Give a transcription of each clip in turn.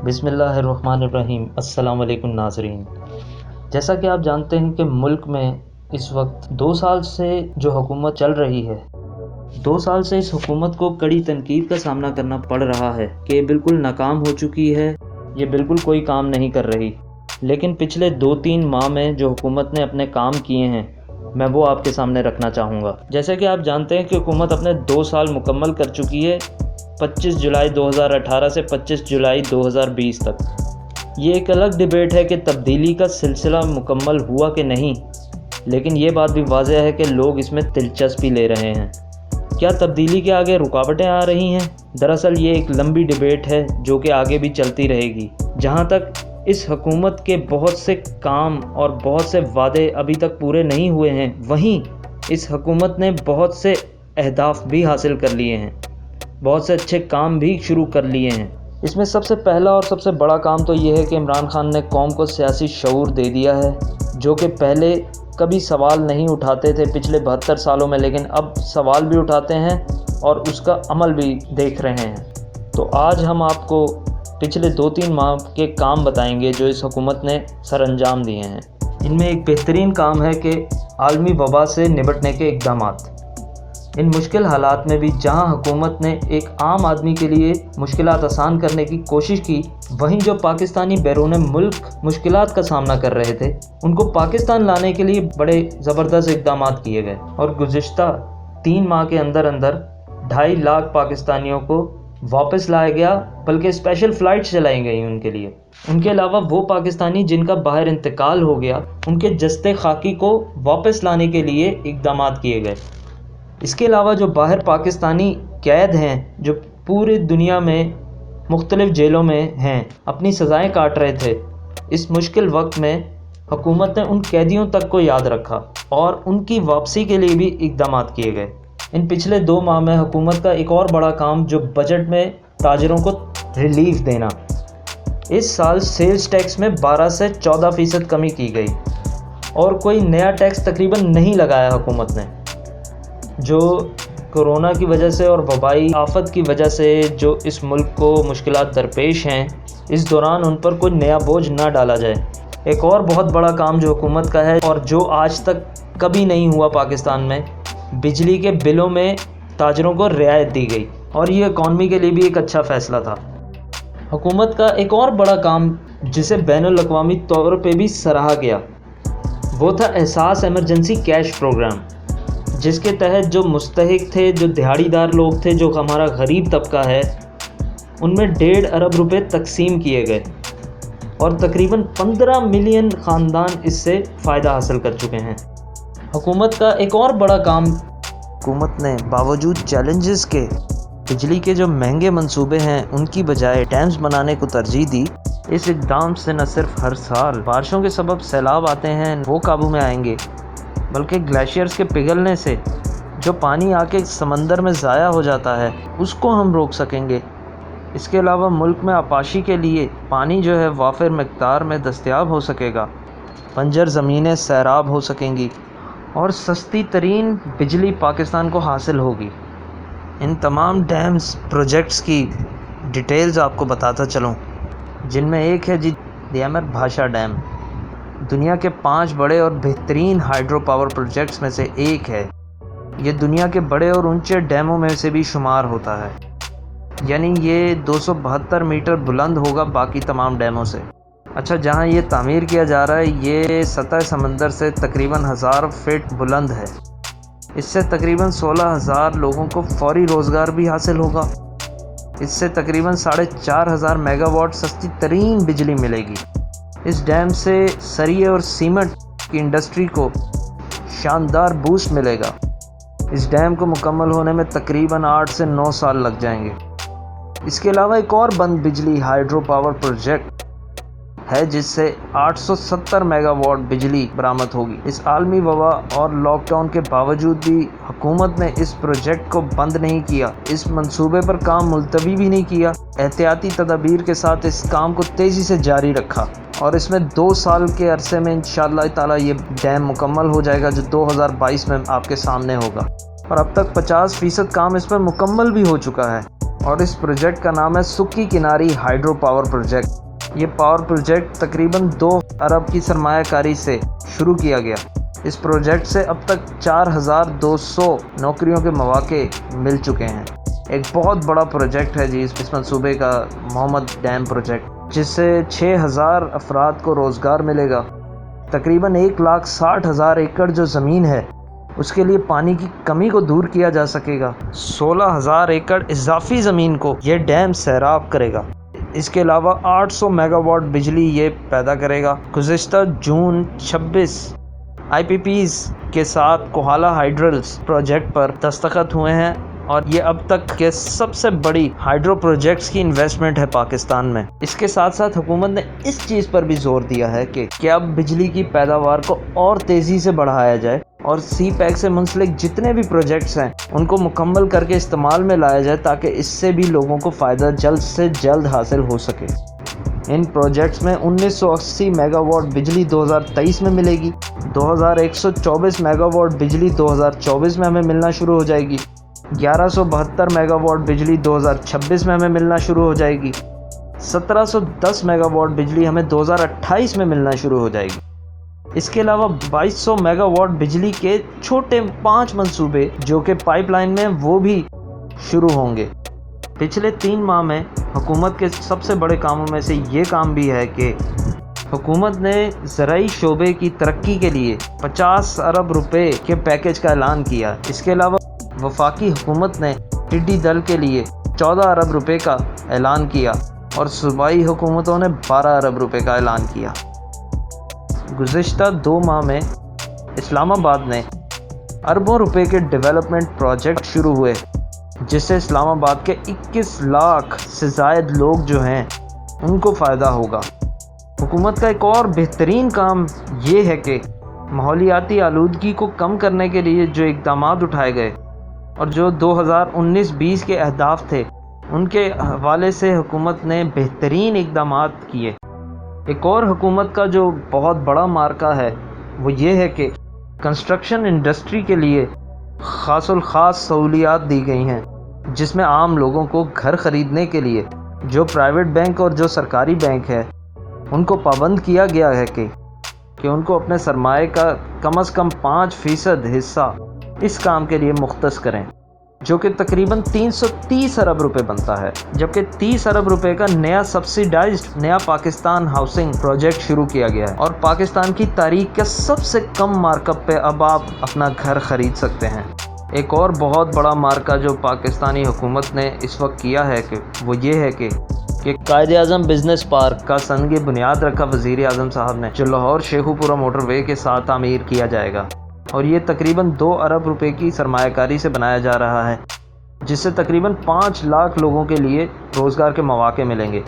بسم اللہ الرحمن الرحیم۔ السلام علیکم ناظرین۔ جیسا کہ آپ جانتے ہیں کہ ملک میں اس وقت 2 سال سے جو حکومت چل رہی ہے، 2 سال سے اس حکومت کو کڑی تنقید کا سامنا کرنا پڑ رہا ہے کہ یہ بالکل ناکام ہو چکی ہے، یہ بالکل کوئی کام نہیں کر رہی۔ لیکن پچھلے 2-3 ماہ میں جو حکومت نے اپنے کام کیے ہیں، میں وہ آپ کے سامنے رکھنا چاہوں گا۔ جیسے کہ آپ جانتے ہیں کہ حکومت اپنے 2 سال مکمل کر چکی ہے، 25 جولائی 2018 سے 25 جولائی 2020 تک۔ یہ ایک الگ ڈیبیٹ ہے کہ تبدیلی کا سلسلہ مکمل ہوا کہ نہیں، لیکن یہ بات بھی واضح ہے کہ لوگ اس میں دلچسپی لے رہے ہیں۔ کیا تبدیلی کے آگے رکاوٹیں آ رہی ہیں؟ دراصل یہ ایک لمبی ڈیبیٹ ہے جو کہ آگے بھی چلتی رہے گی۔ جہاں تک اس حکومت کے بہت سے کام اور بہت سے وعدے ابھی تک پورے نہیں ہوئے ہیں، وہیں اس حکومت نے بہت سے اہداف بھی حاصل کر لیے ہیں، بہت سے اچھے کام بھی شروع کر لیے ہیں۔ اس میں سب سے پہلا اور سب سے بڑا کام تو یہ ہے کہ عمران خان نے قوم کو سیاسی شعور دے دیا ہے، جو کہ پہلے کبھی سوال نہیں اٹھاتے تھے پچھلے 72 سالوں میں، لیکن اب سوال بھی اٹھاتے ہیں اور اس کا عمل بھی دیکھ رہے ہیں۔ تو آج ہم آپ کو پچھلے 2-3 ماہ کے کام بتائیں گے جو اس حکومت نے سر انجام دیے ہیں۔ ان میں ایک بہترین کام ہے کہ عالمی وبا سے نمٹنے کے اقدامات۔ ان مشکل حالات میں بھی جہاں حکومت نے ایک عام آدمی کے لیے مشکلات آسان کرنے کی کوشش کی، وہیں جو پاکستانی بیرون ملک مشکلات کا سامنا کر رہے تھے، ان کو پاکستان لانے کے لیے بڑے زبردست اقدامات کیے گئے، اور گزشتہ 3 ماہ کے اندر 2.5 لاکھ پاکستانیوں کو واپس لایا گیا، بلکہ اسپیشل فلائٹس چلائی گئی ان کے لیے۔ ان کے علاوہ وہ پاکستانی جن کا باہر انتقال ہو گیا، ان کے جسد خاکی کو واپس لانے کے لیے اقدامات کیے گئے۔ اس کے علاوہ جو باہر پاکستانی قید ہیں، جو پوری دنیا میں مختلف جیلوں میں ہیں، اپنی سزائیں کاٹ رہے تھے، اس مشکل وقت میں حکومت نے ان قیدیوں تک کو یاد رکھا اور ان کی واپسی کے لیے بھی اقدامات کیے گئے۔ ان پچھلے 2 ماہ میں حکومت کا ایک اور بڑا کام جو بجٹ میں تاجروں کو ریلیف دینا۔ اس سال سیلز ٹیکس میں 12 سے 14% کمی کی گئی، اور کوئی نیا ٹیکس تقریباً نہیں لگایا حکومت نے۔ جو کورونا کی وجہ سے اور وبائی آفت کی وجہ سے جو اس ملک کو مشکلات درپیش ہیں، اس دوران ان پر کوئی نیا بوجھ نہ ڈالا جائے۔ ایک اور بہت بڑا کام جو حکومت کا ہے اور جو آج تک کبھی نہیں ہوا پاکستان میں، بجلی کے بلوں میں تاجروں کو رعایت دی گئی، اور یہ اکانومی کے لیے بھی ایک اچھا فیصلہ تھا۔ حکومت کا ایک اور بڑا کام جسے بین الاقوامی طور پہ بھی سراہا گیا، وہ تھا احساس ایمرجنسی کیش پروگرام، جس کے تحت جو مستحق تھے، جو دہاڑی دار لوگ تھے، جو ہمارا غریب طبقہ ہے، ان میں 1.5 ارب روپے تقسیم کیے گئے، اور تقریباً 15 ملین خاندان اس سے فائدہ حاصل کر چکے ہیں۔ حکومت کا ایک اور بڑا کام، حکومت نے باوجود چیلنجز کے بجلی کے جو مہنگے منصوبے ہیں ان کی بجائے ڈیمز بنانے کو ترجیح دی۔ اس اقدام سے نہ صرف ہر سال بارشوں کے سبب سیلاب آتے ہیں وہ قابو میں آئیں گے، بلکہ گلیشیئرز کے پگھلنے سے جو پانی آ کے سمندر میں ضائع ہو جاتا ہے، اس کو ہم روک سکیں گے۔ اس کے علاوہ ملک میں آبپاشی کے لیے پانی جو ہے وافر مقدار میں دستیاب ہو سکے گا، بنجر زمینیں سیراب ہو سکیں گی، اور سستی ترین بجلی پاکستان کو حاصل ہوگی۔ ان تمام ڈیمز پروجیکٹس کی ڈیٹیلز آپ کو بتاتا چلوں، جن میں ایک ہے دیامر بھاشا ڈیم، دنیا کے 5 بڑے اور بہترین ہائیڈرو پاور پروجیکٹس میں سے ایک ہے۔ یہ دنیا کے بڑے اور اونچے ڈیموں میں سے بھی شمار ہوتا ہے، یعنی یہ 272 میٹر بلند ہوگا باقی تمام ڈیموں سے۔ اچھا، جہاں یہ تعمیر کیا جا رہا ہے یہ سطح سمندر سے تقریباً 1000 فٹ بلند ہے۔ اس سے تقریباً 16,000 لوگوں کو فوری روزگار بھی حاصل ہوگا۔ اس سے تقریباً 4500 میگا واٹ سستی ترین بجلی ملے گی۔ اس ڈیم سے سریے اور سیمنٹ کی انڈسٹری کو شاندار بوسٹ ملے گا۔ اس ڈیم کو مکمل ہونے میں تقریباً 8 سے 9 سال لگ جائیں گے۔ اس کے علاوہ ایک اور بند بجلی ہائیڈرو پاور پروجیکٹ ہے جس سے 870 میگا واٹ بجلی برآمد ہوگی۔ اس عالمی وبا اور لاک ڈاؤن کے باوجود بھی حکومت نے اس پروجیکٹ کو بند نہیں کیا، اس منصوبے پر کام ملتوی بھی نہیں کیا، احتیاطی تدابیر کے ساتھ اس کام کو تیزی سے جاری رکھا، اور اس میں 2 سال کے عرصے میں انشاءاللہ تعالی یہ ڈیم مکمل ہو جائے گا، جو 2022 میں آپ کے سامنے ہوگا، اور اب تک 50% کام اس پر مکمل بھی ہو چکا ہے۔ اور اس پروجیکٹ کا نام ہے سکی کناری ہائیڈرو پاور پروجیکٹ۔ یہ پاور پروجیکٹ تقریباً 2 ارب کی سرمایہ کاری سے شروع کیا گیا۔ اس پروجیکٹ سے اب تک 4200 نوکریوں کے مواقع مل چکے ہیں۔ ایک بہت بڑا پروجیکٹ ہے جی اس منصوبے کا محمد ڈیم پروجیکٹ، جس سے 6000 افراد کو روزگار ملے گا۔ تقریباً 1,60,000 ایکڑ جو زمین ہے اس کے لیے پانی کی کمی کو دور کیا جا سکے گا۔ 16,000 ایکڑ اضافی زمین کو یہ ڈیم سیراب کرے گا۔ اس کے علاوہ 800 میگا واٹ بجلی یہ پیدا کرے گا۔ گزشتہ جون 26 IPPs کے ساتھ کوہالا ہائیڈرلز پروجیکٹ پر دستخط ہوئے ہیں، اور یہ اب تک کے سب سے بڑی ہائیڈرو پروجیکٹس کی انویسٹمنٹ ہے پاکستان میں۔ اس کے ساتھ ساتھ حکومت نے اس چیز پر بھی زور دیا ہے کہ اب بجلی کی پیداوار کو اور تیزی سے بڑھایا جائے، اور سی پیک سے منسلک جتنے بھی پروجیکٹس ہیں ان کو مکمل کر کے استعمال میں لایا جائے، تاکہ اس سے بھی لوگوں کو فائدہ جلد سے جلد حاصل ہو سکے۔ ان پروجیکٹس میں 1980 میگا واٹ بجلی 2023 میں ملے گی، 2124 میگا واٹ بجلی 2024 میں ہمیں ملنا شروع ہو جائے گی، 1172 میگا واٹ بجلی 2026 میں ہمیں ملنا شروع ہو جائے گی، 1710 میگا واٹ بجلی ہمیں 2028 میں ملنا شروع ہو جائے گی۔ اس کے علاوہ 2200 میگا واٹ بجلی کے چھوٹے 5 منصوبے جو کہ پائپ لائن میں وہ بھی شروع ہوں گے۔ پچھلے 3 ماہ میں حکومت کے سب سے بڑے کاموں میں سے یہ کام بھی ہے کہ حکومت نے زرعی شعبے کی ترقی کے لیے 50 ارب روپے کے پیکیج کا اعلان کیا۔ اس کے علاوہ وفاقی حکومت نے ٹڈی دل کے لیے 14 ارب روپے کا اعلان کیا، اور صوبائی حکومتوں نے 12 ارب روپے کا اعلان کیا۔ گزشتہ 2 ماہ میں اسلام آباد نے اربوں روپے کے ڈیولپمنٹ پروجیکٹ شروع ہوئے، جس سے اسلام آباد کے 21 لاکھ سے زائد لوگ جو ہیں ان کو فائدہ ہوگا۔ حکومت کا ایک اور بہترین کام یہ ہے کہ ماحولیاتی آلودگی کو کم کرنے کے لیے جو اقدامات اٹھائے گئے اور جو 2019-20 کے اہداف تھے، ان کے حوالے سے حکومت نے بہترین اقدامات کیے۔ ایک اور حکومت کا جو بہت بڑا مارکہ ہے وہ یہ ہے کہ کنسٹرکشن انڈسٹری کے لیے خاص الخاص سہولیات دی گئی ہیں، جس میں عام لوگوں کو گھر خریدنے کے لیے جو پرائیویٹ بینک اور جو سرکاری بینک ہے ان کو پابند کیا گیا ہے کہ ان کو اپنے سرمایہ کا کم از کم 5% حصہ اس کام کے لیے مختص کریں، جو کہ تقریباً 330 ارب روپے بنتا ہے، جبکہ 30 ارب روپے کا نیا سبسیڈائزڈ نیا پاکستان ہاؤسنگ پروجیکٹ شروع کیا گیا ہے، اور پاکستان کی تاریخ کے سب سے کم مارک اپ پہ اب آپ اپنا گھر خرید سکتے ہیں۔ ایک اور بہت بڑا مارکہ جو پاکستانی حکومت نے اس وقت کیا ہے کہ وہ یہ ہے کہ قائد اعظم بزنس پارک کا سنگ بنیاد رکھا وزیر اعظم صاحب نے، جو لاہور شیخو پورہ موٹر وے کے ساتھ تعمیر کیا جائے گا، اور یہ تقریباً 2 ارب روپے کی سرمایہ کاری سے بنایا جا رہا ہے، جس سے تقریباً 5 لاکھ لوگوں کے لیے روزگار کے مواقع ملیں گے۔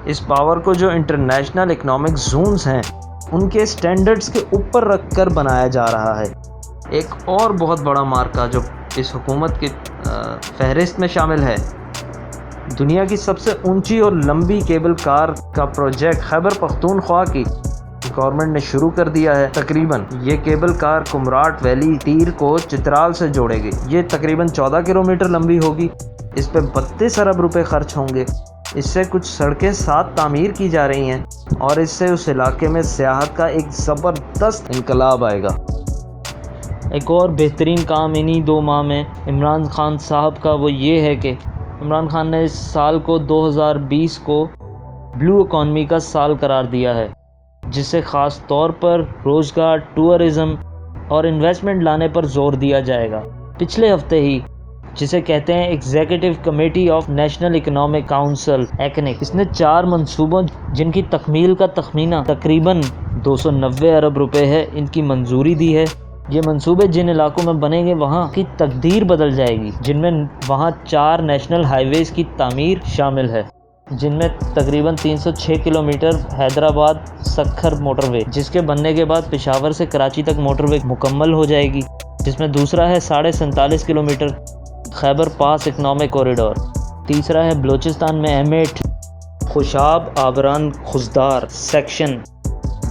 اس پاور کو جو انٹرنیشنل اکنامک زونز ہیں ان کے سٹینڈرڈز کے اوپر رکھ کر بنایا جا رہا ہے۔ ایک اور بہت بڑا مارکہ جو اس حکومت کی فہرست میں شامل ہے، دنیا کی سب سے اونچی اور لمبی کیبل کار کا پروجیکٹ خیبر پختونخوا کی گورنمنٹ نے شروع کر دیا ہے۔ تقریباً یہ کیبل کار کمراٹ ویلی تیر کو چترال سے جوڑے گی۔ یہ تقریباً 14 کلومیٹر لمبی ہوگی۔ اس پہ 32 ارب روپے خرچ ہوں گے۔ اس سے کچھ سڑکیں ساتھ تعمیر کی جا رہی ہیں، اور اس سے اس علاقے میں سیاحت کا ایک زبردست انقلاب آئے گا۔ ایک اور بہترین کام انہی 2 ماہ میں عمران خان صاحب کا وہ یہ ہے کہ عمران خان نے اس سال کو 2020 کو بلو اکانومی کا سال قرار دیا ہے، جس سے خاص طور پر روزگار، ٹورزم اور انویسٹمنٹ لانے پر زور دیا جائے گا۔ پچھلے ہفتے ہی جسے کہتے ہیں executive committee of national economic council ایکنک، اس نے 4 منصوبوں جن کی تکمیل کا تخمینہ تقریباً 290 ارب روپے ہے ان کی منظوری دی ہے۔ یہ منصوبے جن علاقوں میں بنیں گے وہاں کی تقدیر بدل جائے گی، جن میں وہاں 4 نیشنل ہائی ویز کی تعمیر شامل ہے، جن میں تقریباً 306 کلومیٹر حیدرآباد سکھر موٹر وے، جس کے بننے کے بعد پشاور سے کراچی تک موٹر وے مکمل ہو جائے گی، جس میں دوسرا ہے 47.5 کلومیٹر خیبر پاس اکنامک کوریڈور، تیسرا ہے بلوچستان میں M8 خوشاب آبران خزدار سیکشن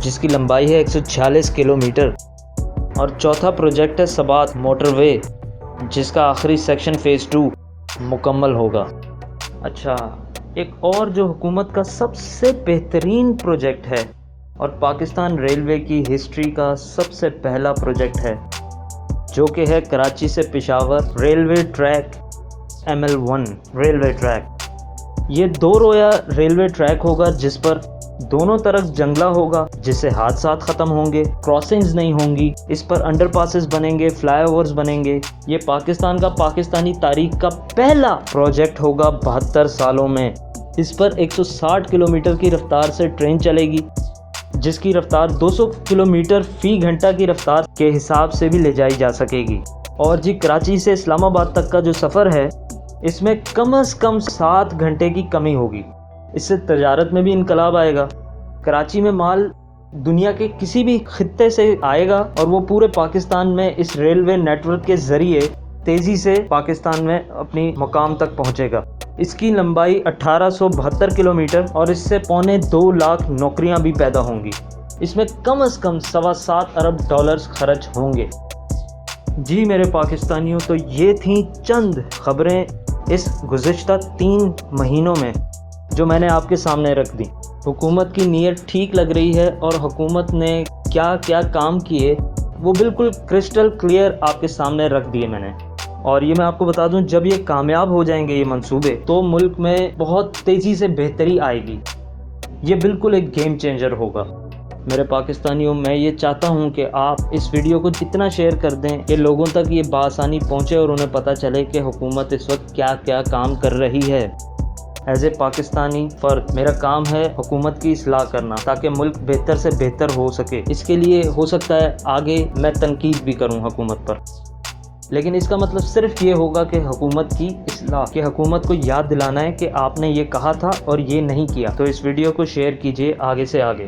جس کی لمبائی ہے 146 کلومیٹر، اور چوتھا پروجیکٹ ہے سبات موٹر وے جس کا آخری سیکشن فیز 2 مکمل ہوگا۔ اچھا، ایک اور جو حکومت کا سب سے بہترین پروجیکٹ ہے اور پاکستان ریلوے کی ہسٹری کا سب سے پہلا پروجیکٹ ہے، جو کہ ہے کراچی سے Peshawar railway track ML1 railway track. یہ 2 رویا ریلوے ٹریک ہوگا جس پر دونوں طرف جنگلہ ہوگا، جس سے حادثات ختم ہوں گے، کراسنگز نہیں ہوں گی، اس پر انڈر پاسز بنیں گے، فلائی اوورز بنیں گے۔ یہ پاکستان کا پاکستانی تاریخ کا پہلا پروجیکٹ ہوگا 72 سالوں میں۔ اس پر 160 کلومیٹر کی رفتار سے ٹرین چلے گی، جس کی رفتار 200 کلومیٹر فی گھنٹہ کی رفتار کے حساب سے بھی لے جائی جا سکے گی۔ اور جی کراچی سے اسلام آباد تک کا جو سفر ہے، اس میں کم از کم 7 گھنٹے کی کمی ہوگی۔ اس سے تجارت میں بھی انقلاب آئے گا۔ کراچی میں مال دنیا کے کسی بھی خطے سے آئے گا اور وہ پورے پاکستان میں اس ریلوے نیٹ ورک کے ذریعے تیزی سے پاکستان میں اپنی مقام تک پہنچے گا۔ اس کی لمبائی 1872 کلومیٹر اور اس سے 2.25 لاکھ نوکریاں بھی پیدا ہوں گی۔ اس میں کم از کم 7.25 ارب ڈالرز خرچ ہوں گے۔ جی میرے پاکستانیوں، تو یہ تھیں چند خبریں اس گزشتہ 3 مہینوں میں جو میں نے آپ کے سامنے رکھ دی۔ حکومت کی نیت ٹھیک لگ رہی ہے اور حکومت نے کیا کیا کام کیے وہ بالکل کرسٹل کلیئر آپ کے سامنے رکھ دیے میں نے۔ اور یہ میں آپ کو بتا دوں، جب یہ کامیاب ہو جائیں گے یہ منصوبے، تو ملک میں بہت تیزی سے بہتری آئے گی۔ یہ بالکل ایک گیم چینجر ہوگا۔ میرے پاکستانیوں، میں یہ چاہتا ہوں کہ آپ اس ویڈیو کو اتنا شیئر کر دیں کہ لوگوں تک یہ بآسانی پہنچے اور انہیں پتہ چلے کہ حکومت اس وقت کیا کیا کام کر رہی ہے۔ ایز اے پاکستانی فرد میرا کام ہے حکومت کی اصلاح کرنا، تاکہ ملک بہتر سے بہتر ہو سکے۔ اس کے لیے ہو سکتا ہے آگے میں تنقید بھی کروں حکومت پر، لیکن اس کا مطلب صرف یہ ہوگا کہ حکومت کی اصلاح، کہ حکومت کو یاد دلانا ہے کہ آپ نے یہ کہا تھا اور یہ نہیں کیا۔ تو اس ویڈیو کو شیئر کیجیے آگے سے آگے۔